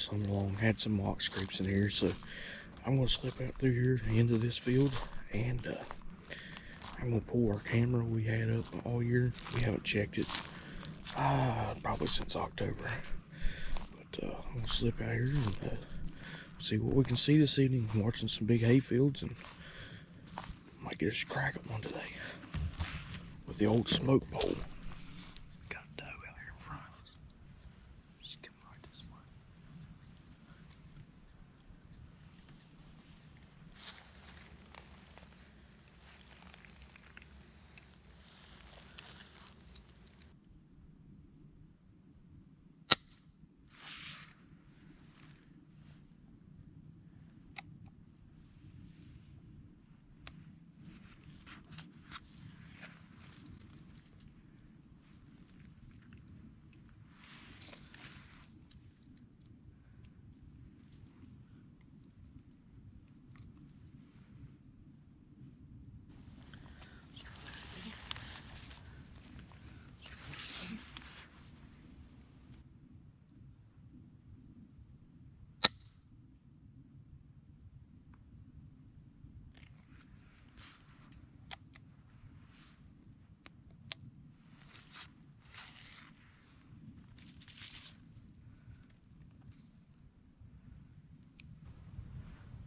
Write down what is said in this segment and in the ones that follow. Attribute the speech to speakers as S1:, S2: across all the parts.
S1: some along. Had some mock scrapes in here, so I'm gonna slip out through here into this field, and I'm gonna pull our camera we had up all year. We haven't checked it probably since October, but I'm gonna slip out here and see what we can see this evening. I'm watching some big hay fields, and might get us a crack at one today with the old smoke pole. Got a doe out here in front of us. She's coming right this way.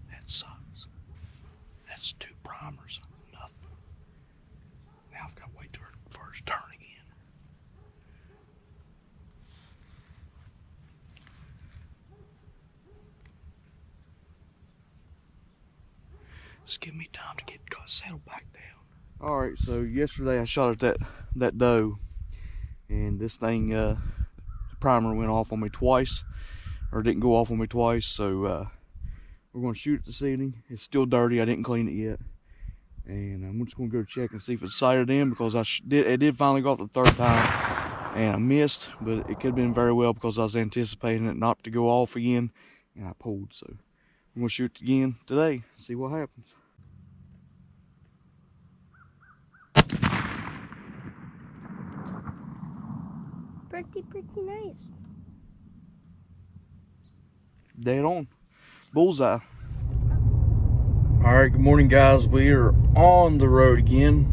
S1: That sucks. That's 2 primers, nothing. Now I've got to wait till her first turn again. Just give me time to get settled back down. All right, so yesterday I shot at that doe, and this thing, the primer went off on me twice, or didn't go off on me twice, so we're gonna shoot it this evening. It's still dirty, I didn't clean it yet. And I'm just gonna go check and see if it's sighted in, because it did finally go off the 3rd time, and I missed, but it could have been very well because I was anticipating it not to go off again, and I pulled. So I'm gonna shoot it again today, see what happens.
S2: Pretty nice.
S1: Dead on. Bullseye. All right, good morning, guys. We are on the road again.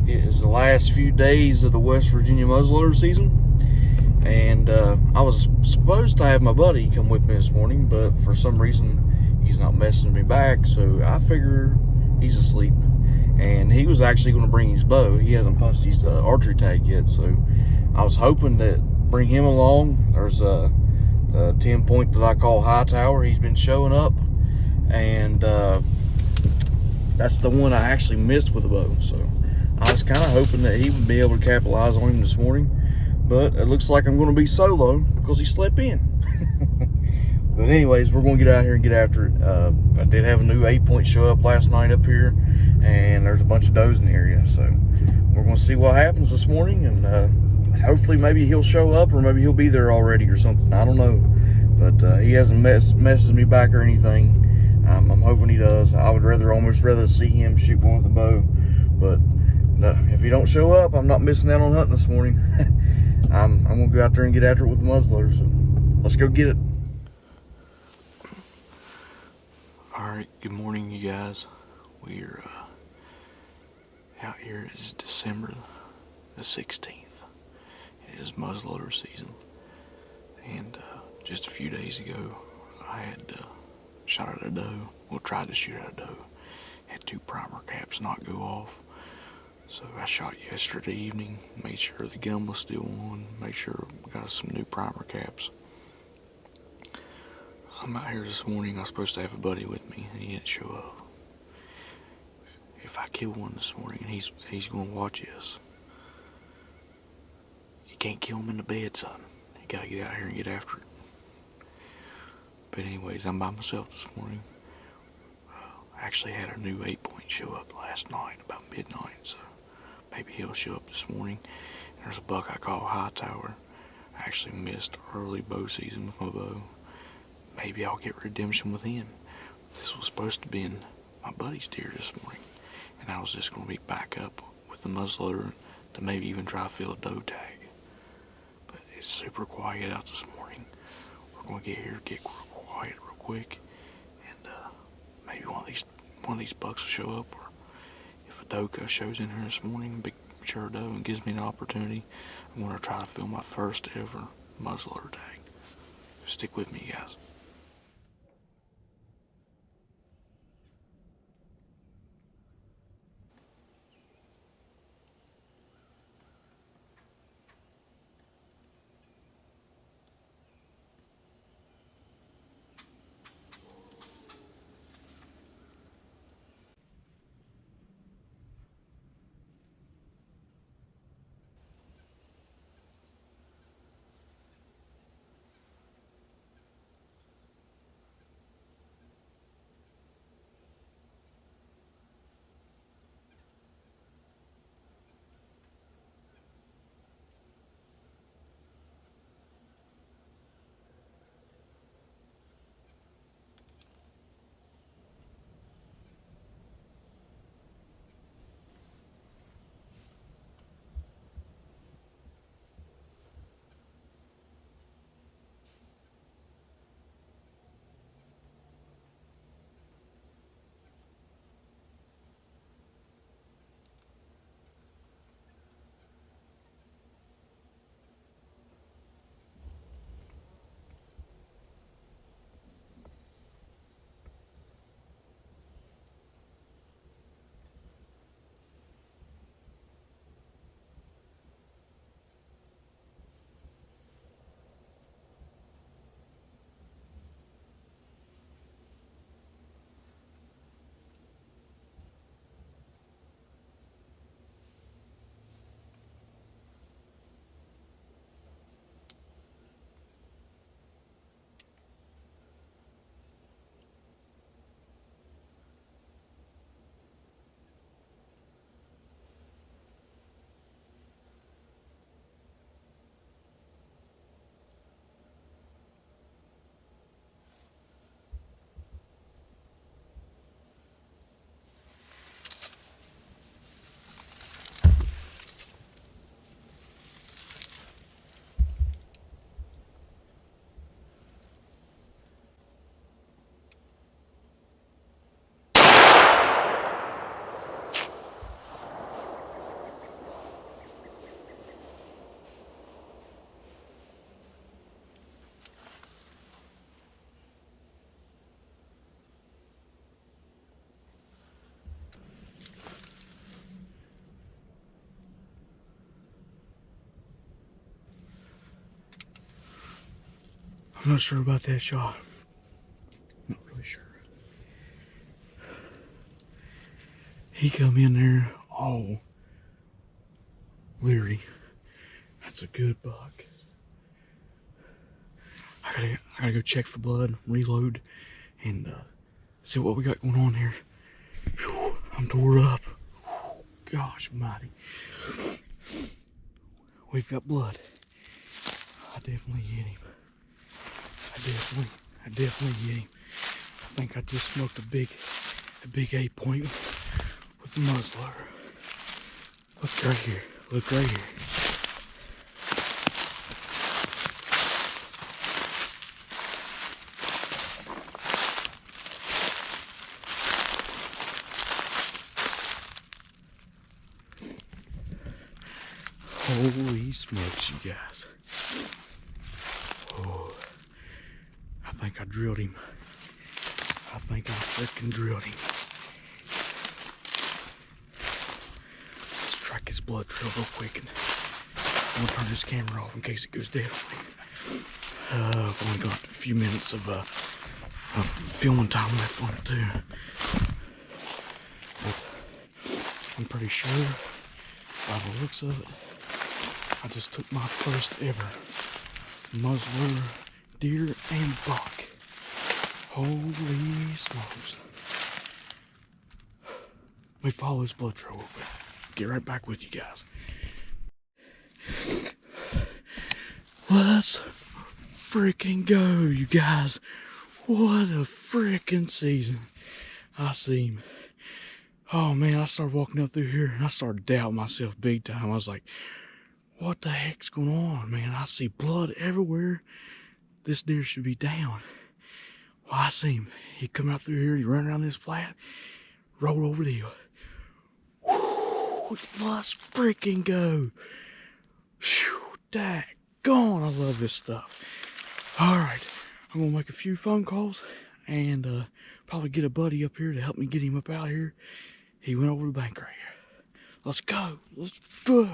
S1: It is the last few days of the West Virginia muzzleloader season, and I was supposed to have my buddy come with me this morning, but for some reason he's not messaging me back, so I figure he's asleep. And he was actually going to bring his bow. He hasn't punched his archery tag yet, so I was hoping to bring him along. There's the 10-point that I call High Tower. He's been showing up, and that's the one I actually missed with the bow. So I was kind of hoping that he would be able to capitalize on him this morning, but it looks like I'm going to be solo because he slept in. But anyways, we're going to get out here and get after it. I did have a new 8-point show up last night up here, and there's a bunch of does in the area, so we're going to see what happens this morning, and hopefully maybe he'll show up, or maybe he'll be there already or something. I don't know, but he hasn't messaged me back or anything. I'm hoping he does. I would almost rather see him shoot one with a bow, but no, if he don't show up, I'm not missing out on hunting this morning. I'm going to go out there and get after it with the muzzleloader, so let's go get it. Alright, good morning, you guys. We're out here. It's December the 16th. It is muzzleloader season, and just a few days ago I had shot at a doe. Well, tried to shoot at a doe. Had 2 primer caps not go off, so I shot yesterday evening, made sure the gun was still on, made sure we got some new primer caps. I'm out here this morning. I was supposed to have a buddy with me, and he didn't show up. If I kill one this morning, and he's going to watch this, you can't kill him in the bed, son. You got to get out here and get after it. But anyways, I'm by myself this morning. I actually had a new 8-point show up last night about midnight, so maybe he'll show up this morning. And there's a buck I call High Tower. I actually missed early bow season with my bow. Maybe I'll get redemption with him. This was supposed to be in my buddy's deer this morning, and I was just going to be back up with the muzzleloader to maybe even try to fill a doe tag. But it's super quiet out this morning. We're gonna get here, get real quiet real quick, and maybe one of these bucks will show up, or if a doe shows in here this morning, a big mature doe, and gives me an opportunity, I'm gonna try to film my first ever muzzleloader tag. Stick with me, guys. I'm not sure about that shot. Not really sure. He come in there all leery. That's a good buck. I gotta go check for blood, reload, and see what we got going on here. Whew, I'm tore up. Gosh almighty. We've got blood. I definitely hit him. I definitely hit him. I think I just smoked a big 8-point with the muzzleloader. Look right here. Look right here. Holy smokes, you guys. Oh, I think I drilled him. I think I freaking drilled him. Let's track his blood trail real quick, and I'm gonna turn this camera off in case it goes dead on me. I've only got a few minutes of filming time left on it too. But I'm pretty sure by the looks of it, I just took my first ever muzzleloader deer and buck. Holy smokes. Let me follow this blood trail real quick. Get right back with you guys. Let's freaking go, you guys. What a freaking season. I see him. Oh man, I started walking up through here and I started doubting myself big time. I was like, what the heck's going on, man? I see blood everywhere. This deer should be down. Well, I see him. He come out through here, he run around this flat, roll over the hill. Whew, let's freaking go. Phew, daggone, I love this stuff. All right, I'm gonna make a few phone calls and probably get a buddy up here to help me get him up out here. He went over the bank right here. Let's go, let's go.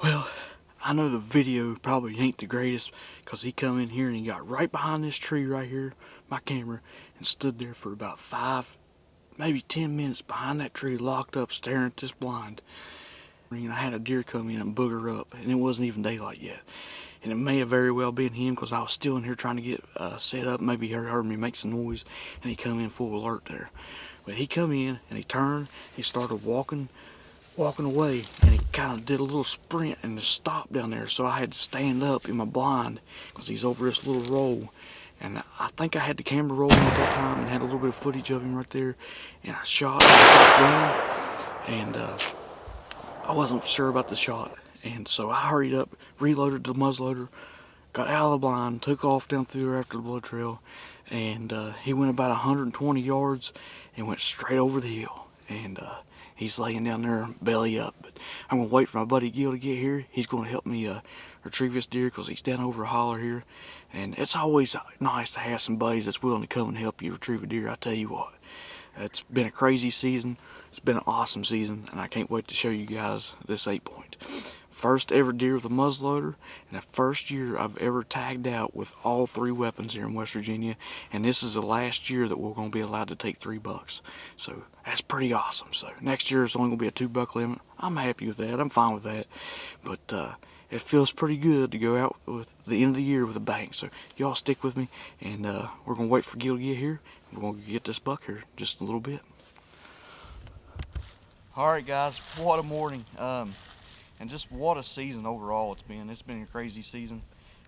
S1: Well, I know the video probably ain't the greatest because he come in here and he got right behind this tree right here, my camera, and stood there for about 5, maybe 10 minutes behind that tree, locked up, staring at this blind. And I had a deer come in and booger up, and it wasn't even daylight yet. And it may have very well been him because I was still in here trying to get set up. Maybe he heard me make some noise, and he come in full alert there. But he come in and he turned, he started walking away, and he kind of did a little sprint and just stopped down there. So I had to stand up in my blind because he's over this little roll. And I think I had the camera rolling at that time and had a little bit of footage of him right there. And I shot and running, and I wasn't sure about the shot. And so I hurried up, reloaded the muzzleloader, got out of the blind, took off down through there after the blood trail, and he went about 120 yards and went straight over the hill. And he's laying down there belly up. But I'm going to wait for my buddy Gil to get here. He's going to help me retrieve this deer because he's down over a holler here. And it's always nice to have some buddies that's willing to come and help you retrieve a deer. I tell you what, it's been a crazy season. It's been an awesome season, and I can't wait to show you guys this 8-point. First ever deer with a muzzleloader, and the first year I've ever tagged out with all 3 weapons here in West Virginia, and this is the last year that we're going to be allowed to take 3 bucks. So that's pretty awesome. So next year it's only going to be a 2 buck limit. I'm happy with that. I'm fine with that. But it feels pretty good to go out with the end of the year with a bang. So y'all stick with me, and we're going to wait for Gil to get here. We're going to get this buck here just a little bit. Alright guys, what a morning. And just what a season overall it's been. It's been a crazy season.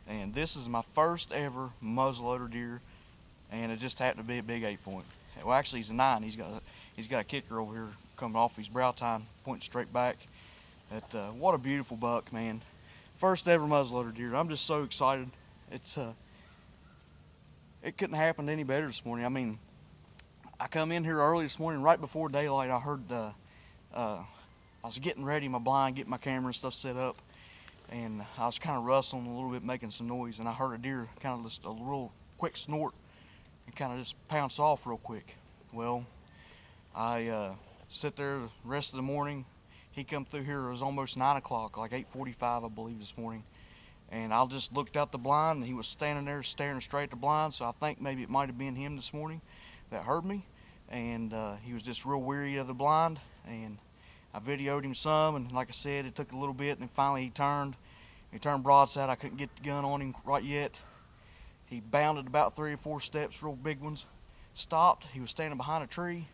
S1: And this is my first ever muzzleloader deer, and it just happened to be a big 8-point. Well, actually he's a 9. He's got a kicker over here coming off his brow tine, pointing straight back. What a beautiful buck, man. First ever muzzleloader deer. I'm just so excited. It couldn't happen any better this morning. I mean, I come in here early this morning, right before daylight. I heard I was getting ready, my blind, getting my camera and stuff set up, and I was kind of rustling a little bit, making some noise, and I heard a deer kind of just a real quick snort and kind of just pounce off real quick. Well, I sit there the rest of the morning. He come through here, it was almost 9 o'clock, like 8:45 I believe this morning, and I just looked out the blind and he was standing there staring straight at the blind, so I think maybe it might have been him this morning that heard me, and he was just real weary of the blind, and I videoed him some, and like I said, it took a little bit, and then finally he turned broadside. I couldn't get the gun on him right yet. He bounded about 3 or 4 steps, real big ones, stopped. He was standing behind a tree,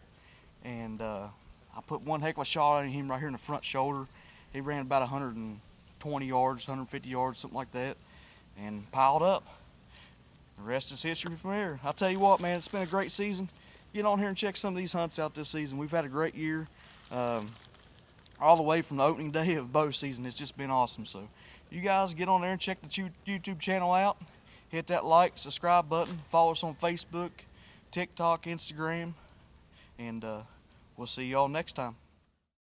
S1: and I put one heck of a shot at him right here in the front shoulder. He ran about 120 yards, 150 yards, something like that, and piled up. The rest is history from here. I'll tell you what, man, it's been a great season. Get on here and check some of these hunts out this season. We've had a great year. All the way from the opening day of bow season. It's just been awesome. So you guys get on there and check the YouTube channel out. Hit that like, subscribe button. Follow us on Facebook, TikTok, Instagram, and we'll see y'all next time.